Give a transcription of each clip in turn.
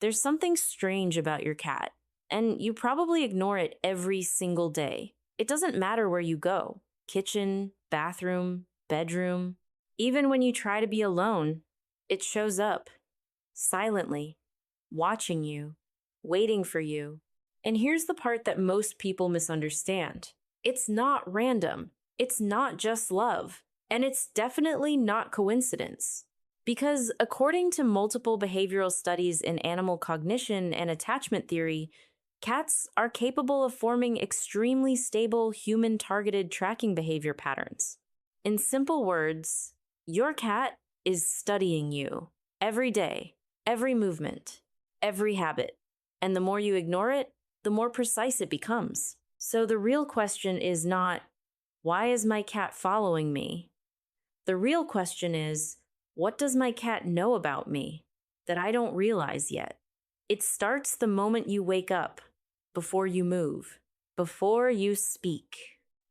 There's something strange about your cat, and you probably ignore it every single day. It doesn't matter where you go, kitchen, bathroom, bedroom. Even when you try to be alone, it shows up, silently, watching you, waiting for you. And here's the part that most people misunderstand. It's not random. It's not just love. And it's definitely not coincidence. Because according to multiple behavioral studies in animal cognition and attachment theory, cats are capable of forming extremely stable human-targeted tracking behavior patterns. In simple words, your cat is studying you every day, every movement, every habit. And the more you ignore it, the more precise it becomes. So the real question is not, why is my cat following me? The real question is, what does my cat know about me that I don't realize yet? It starts the moment you wake up, before you move, before you speak.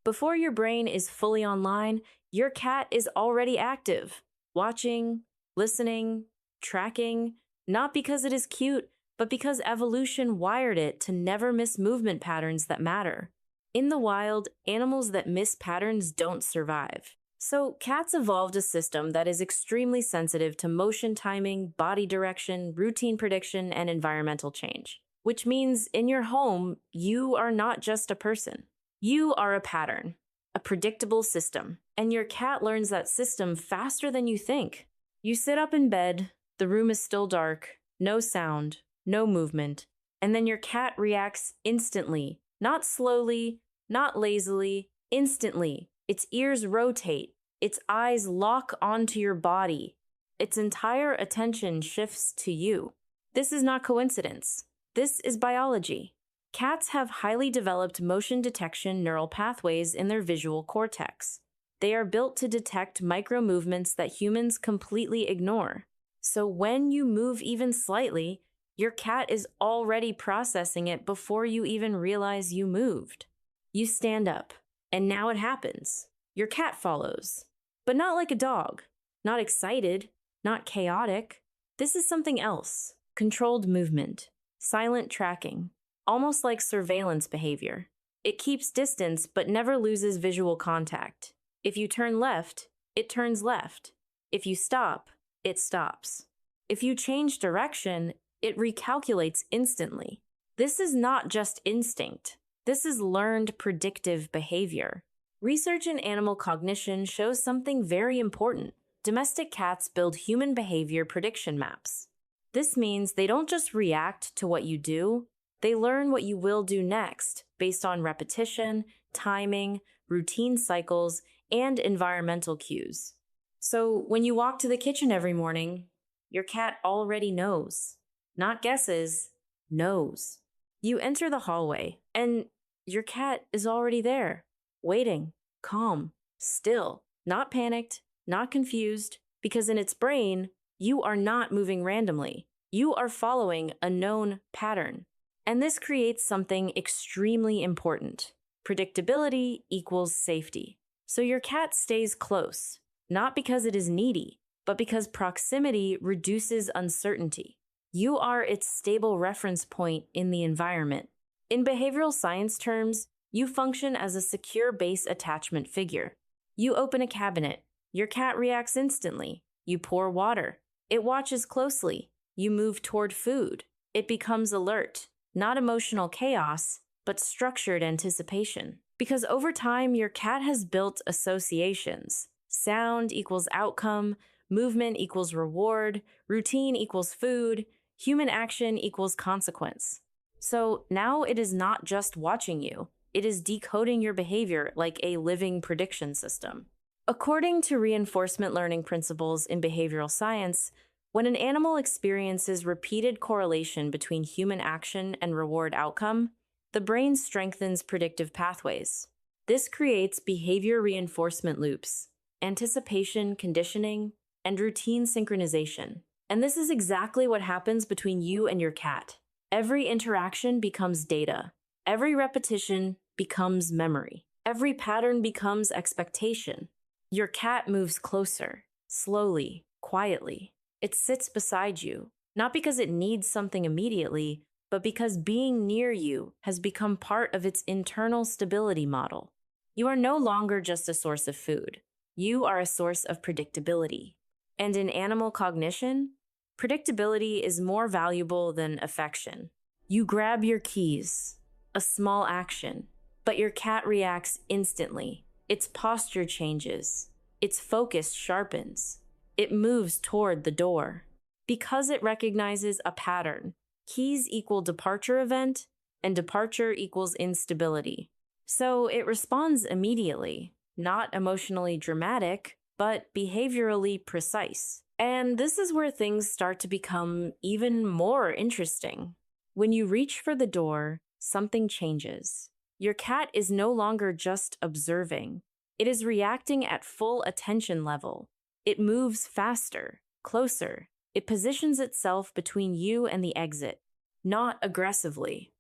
Before your brain is fully online, your cat is already active, watching, listening, tracking, not because it is cute, but because evolution wired it to never miss movement patterns that matter. In the wild, animals that miss patterns don't survive. So cats evolved a system that is extremely sensitive to motion timing, body direction, routine prediction, and environmental change. Which means in your home, you are not just a person. You are a pattern, a predictable system, and your cat learns that system faster than you think. You sit up in bed, the room is still dark, no sound, no movement, and then your cat reacts instantly, not slowly, not lazily, instantly. Its ears rotate, its eyes lock onto your body, its entire attention shifts to you. This is not coincidence. This is biology. Cats have highly developed motion detection neural pathways in their visual cortex. They are built to detect micro movements that humans completely ignore. So when you move even slightly, your cat is already processing it before you even realize you moved. You stand up, and now it happens. Your cat follows. But not like a dog. Not excited. Not chaotic. This is something else. Controlled movement. Silent tracking. Almost like surveillance behavior. It keeps distance but never loses visual contact. If you turn left, it turns left. If you stop, it stops. If you change direction, it recalculates instantly. This is not just instinct. This is learned predictive behavior. Research in animal cognition shows something very important. Domestic cats build human behavior prediction maps. This means they don't just react to what you do, they learn what you will do next based on repetition, timing, routine cycles, and environmental cues. So when you walk to the kitchen every morning, your cat already knows. Not guesses, knows. You enter the hallway, and your cat is already there, waiting, calm, still, not panicked, not confused, because in its brain, you are not moving randomly. You are following a known pattern. And this creates something extremely important. Predictability equals safety. So your cat stays close, not because it is needy, but because proximity reduces uncertainty. You are its stable reference point in the environment. In behavioral science terms, you function as a secure base attachment figure. You open a cabinet. Your cat reacts instantly. You pour water. It watches closely. You move toward food. It becomes alert. Not emotional chaos, but structured anticipation. Because over time, your cat has built associations. Sound equals outcome, movement equals reward, routine equals food, human action equals consequence. So now it is not just watching you, it is decoding your behavior like a living prediction system. According to reinforcement learning principles in behavioral science, when an animal experiences repeated correlation between human action and reward outcome, the brain strengthens predictive pathways. This creates behavior reinforcement loops, anticipation conditioning, and routine synchronization. And this is exactly what happens between you and your cat. Every interaction becomes data. Every repetition becomes memory. Every pattern becomes expectation. Your cat moves closer, slowly, quietly. It sits beside you, Not because it needs something immediately, but because being near you has become part of its internal stability model. You are no longer just a source of food. You are a source of predictability. And in animal cognition, predictability is more valuable than affection. You grab your keys, a small action, but your cat reacts instantly. Its posture changes. Its focus sharpens. It moves toward the door. Because it recognizes a pattern, keys equal departure event, and departure equals instability. So it responds immediately, not emotionally dramatic, but behaviorally precise. And this is where things start to become even more interesting. When you reach for the door, something changes. Your cat is no longer just observing. It is reacting at full attention level. It moves faster, closer. It positions itself between you and the exit, not aggressively,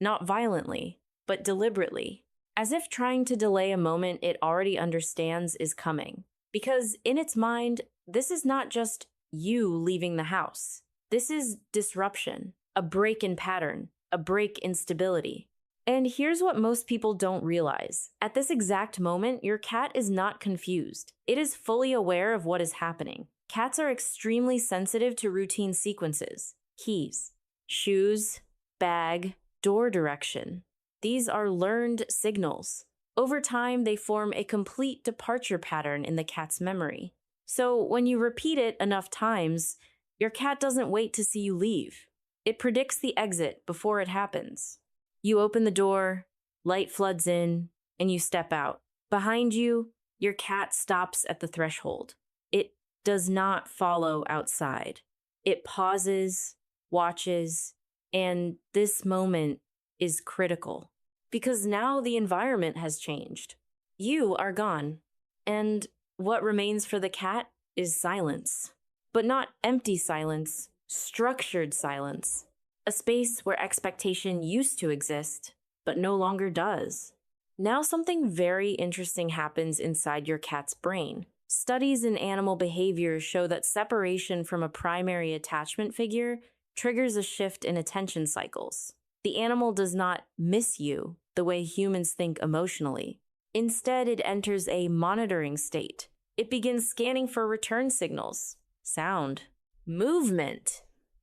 not violently, but deliberately, as if trying to delay a moment it already understands is coming. Because in its mind, this is not just you leaving the house. This is disruption, a break in pattern, a break in stability. And here's what most people don't realize. At this exact moment, your cat is not confused. It is fully aware of what is happening. Cats are extremely sensitive to routine sequences, keys, shoes, bag, door direction. These are learned signals. Over time, they form a complete departure pattern in the cat's memory. So when you repeat it enough times, your cat doesn't wait to see you leave. It predicts the exit before it happens. You open the door, light floods in, and you step out. Behind you, your cat stops at the threshold. It does not follow outside. It pauses, watches, and this moment is critical because now the environment has changed. You are gone, and what remains for the cat is silence. But not empty silence, structured silence. A space where expectation used to exist, but no longer does. Now something very interesting happens inside your cat's brain. Studies in animal behavior show that separation from a primary attachment figure triggers a shift in attention cycles. The animal does not miss you the way humans think emotionally. Instead, it enters a monitoring state. It begins scanning for return signals, sound, movement,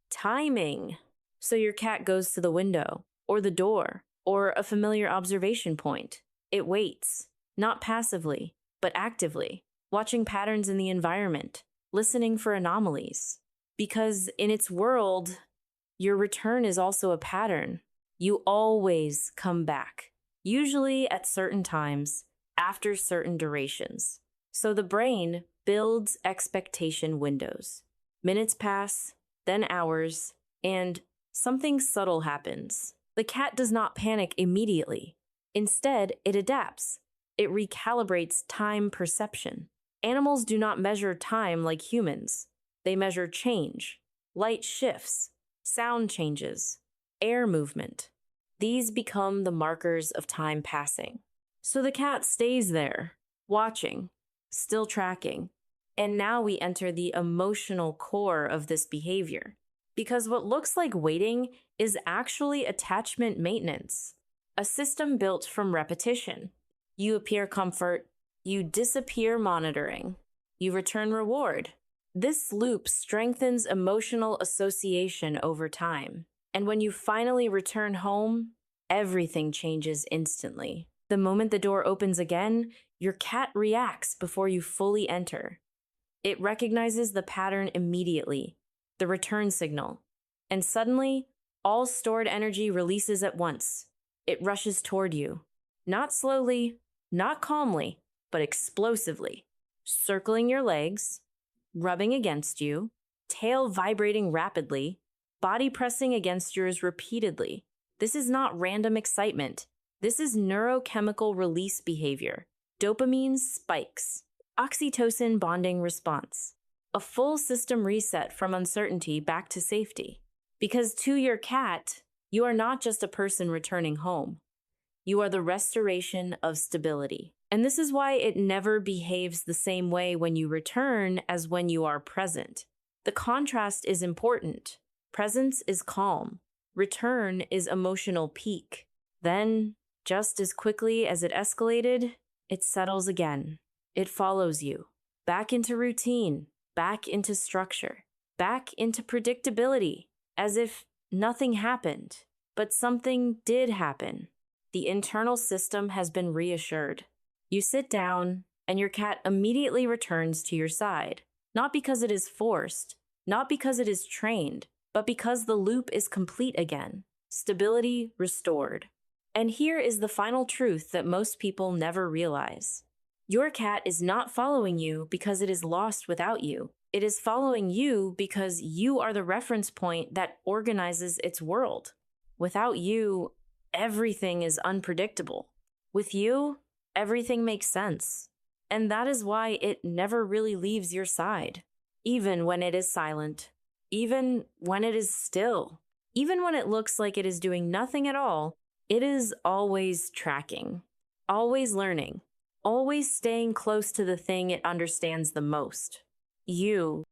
timing. So your cat goes to the window, or the door, or a familiar observation point. It waits, not passively, but actively, watching patterns in the environment, listening for anomalies. Because in its world, your return is also a pattern. You always come back, usually at certain times, after certain durations. So the brain builds expectation windows. Minutes pass, then hours, and something subtle happens. The cat does not panic immediately. Instead, it adapts. It recalibrates time perception. Animals do not measure time like humans. They measure change, light shifts, sound changes, air movement. These become the markers of time passing. So the cat stays there, watching, still tracking. And now we enter the emotional core of this behavior. Because what looks like waiting is actually attachment maintenance, a system built from repetition. You appear comfort, you disappear monitoring, you return reward. This loop strengthens emotional association over time. And when you finally return home, everything changes instantly. The moment the door opens again, your cat reacts before you fully enter. It recognizes the pattern immediately, the return signal, and suddenly, all stored energy releases at once. It rushes toward you, not slowly, not calmly, but explosively, circling your legs, rubbing against you, tail vibrating rapidly, body pressing against yours repeatedly. This is not random excitement. This is neurochemical release behavior. Dopamine spikes. Oxytocin bonding response. A full system reset from uncertainty back to safety. Because to your cat, you are not just a person returning home. You are the restoration of stability. And this is why it never behaves the same way when you return as when you are present. The contrast is important. Presence is calm. Return is emotional peak. Then, just as quickly as it escalated, it settles again. It follows you. Back into routine, back into structure, back into predictability, as if nothing happened. But something did happen. The internal system has been reassured. You sit down, and your cat immediately returns to your side. Not because it is forced, not because it is trained, but because the loop is complete again. Stability restored. And here is the final truth that most people never realize. Your cat is not following you because it is lost without you. It is following you because you are the reference point that organizes its world. Without you, everything is unpredictable. With you, everything makes sense. And that is why it never really leaves your side. Even when it is silent. Even when it is still. Even when it looks like it is doing nothing at all, it is always tracking. Always learning. Always staying close to the thing it understands the most. You.